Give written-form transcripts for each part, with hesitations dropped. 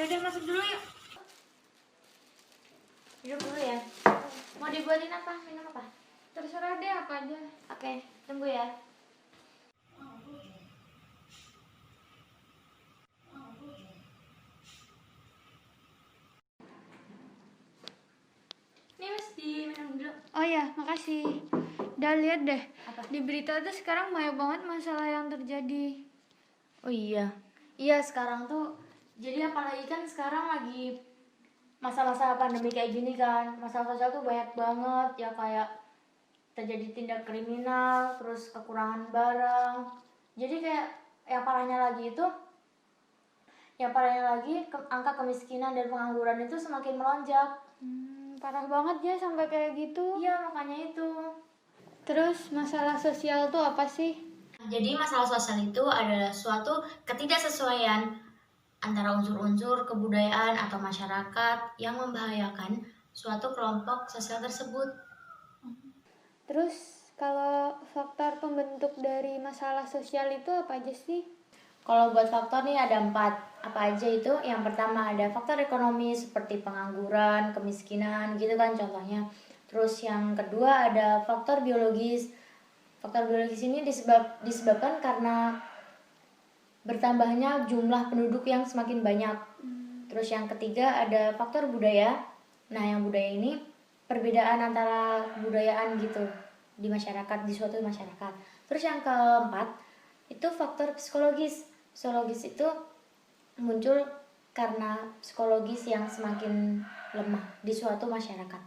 Yaudah masuk dulu yuk. Duduk dulu ya. Mau dibuatin apa? Minum apa? Terserah deh apa aja. Oke, tunggu ya. Nih Mas, diminum dulu. Oh ya, makasih. Udah lihat deh. Apa? Di berita tuh sekarang banyak banget masalah yang terjadi. Oh iya. Iya, sekarang tuh jadi apalagi kan sekarang lagi masa-masa pandemi kayak gini kan. Masalah sosial tuh banyak banget ya, kayak terjadi tindak kriminal, terus kekurangan barang. Jadi kayak yang parahnya lagi angka kemiskinan dan pengangguran itu semakin melonjak. Parah banget ya sampai kayak gitu. Iya, makanya itu. Terus masalah sosial tuh apa sih? Jadi masalah sosial itu adalah suatu ketidaksesuaian antara unsur-unsur kebudayaan atau masyarakat yang membahayakan suatu kelompok sosial tersebut. Terus kalau faktor pembentuk dari masalah sosial itu apa aja sih? Kalau buat faktor nih ada 4. Apa aja itu? Yang pertama ada faktor ekonomi seperti pengangguran, kemiskinan gitu kan contohnya. Terus yang kedua ada faktor biologis. Faktor biologis ini disebabkan karena bertambahnya jumlah penduduk yang semakin banyak. Terus yang ketiga ada faktor budaya. Nah, yang budaya ini perbedaan antara kebudayaan gitu di masyarakat, di suatu masyarakat. Terus yang keempat itu faktor psikologis. Psikologis itu muncul karena psikologis yang semakin lemah di suatu masyarakat.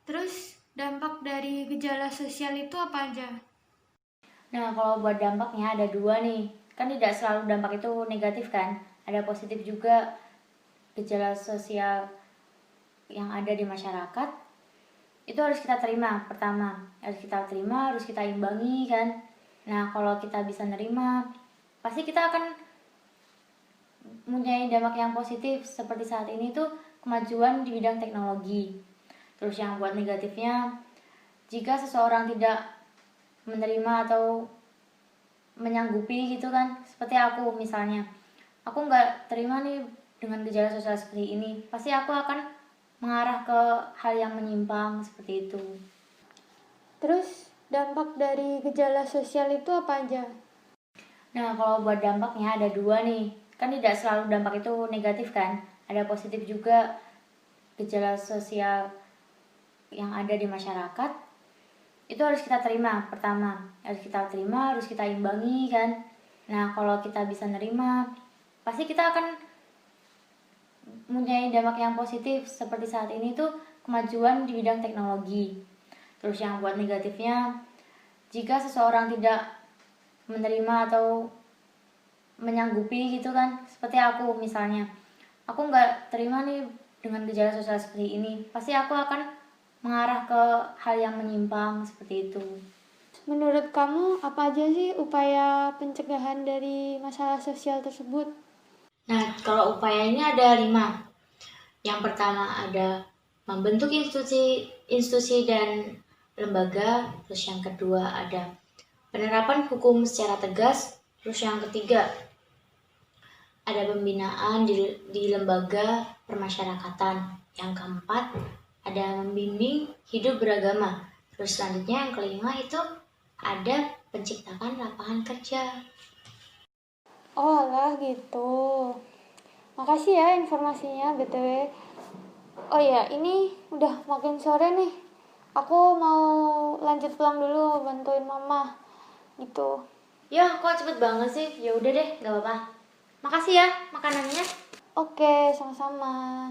Terus dampak dari gejala sosial itu apa aja? Nah, kalau buat dampaknya ada 2 nih. Kan tidak selalu dampak itu negatif kan. Ada positif juga. Gejala sosial yang ada di masyarakat itu harus kita terima. Pertama, harus kita terima, harus kita imbangi kan. Nah, kalau kita bisa nerima, pasti kita akan mempunyai dampak yang positif. Seperti saat ini tuh kemajuan di bidang teknologi. Terus yang buat negatifnya, jika seseorang tidak menerima atau menyanggupi gitu kan, seperti aku misalnya, aku nggak terima nih dengan gejala sosial seperti ini, pasti aku akan mengarah ke hal yang menyimpang seperti itu. Terus dampak dari gejala sosial itu apa aja? Nah, kalau buat dampaknya ada 2 nih. Kan tidak selalu dampak itu negatif kan. Ada positif juga. Gejala sosial yang ada di masyarakat itu harus kita terima. Pertama, harus kita terima, harus kita imbangi kan. Nah, kalau kita bisa nerima, pasti kita akan mempunyai dampak yang positif. Seperti saat ini tuh kemajuan di bidang teknologi. Terus yang buat negatifnya, jika seseorang tidak menerima atau menyanggupi gitu kan, seperti aku misalnya, aku nggak terima nih dengan gejala sosial seperti ini, pasti aku akan mengarah ke hal yang menyimpang seperti itu. Menurut kamu apa aja sih upaya pencegahan dari masalah sosial tersebut? Nah, kalau upayanya ada 5. Yang pertama ada membentuk institusi dan lembaga. Terus yang kedua ada penerapan hukum secara tegas. Terus yang ketiga ada pembinaan di lembaga permasyarakatan. Yang keempat ada membimbing hidup beragama. Terus selanjutnya yang kelima itu ada penciptaan lapangan kerja. Oh lah gitu. Makasih ya informasinya BTW. Oh ya, ini udah makin sore nih. Aku mau lanjut pulang dulu bantuin mama. Gitu. Ya, kok cepet banget sih? Ya udah deh, gak apa-apa. Makasih ya makanannya. Oke, sama-sama.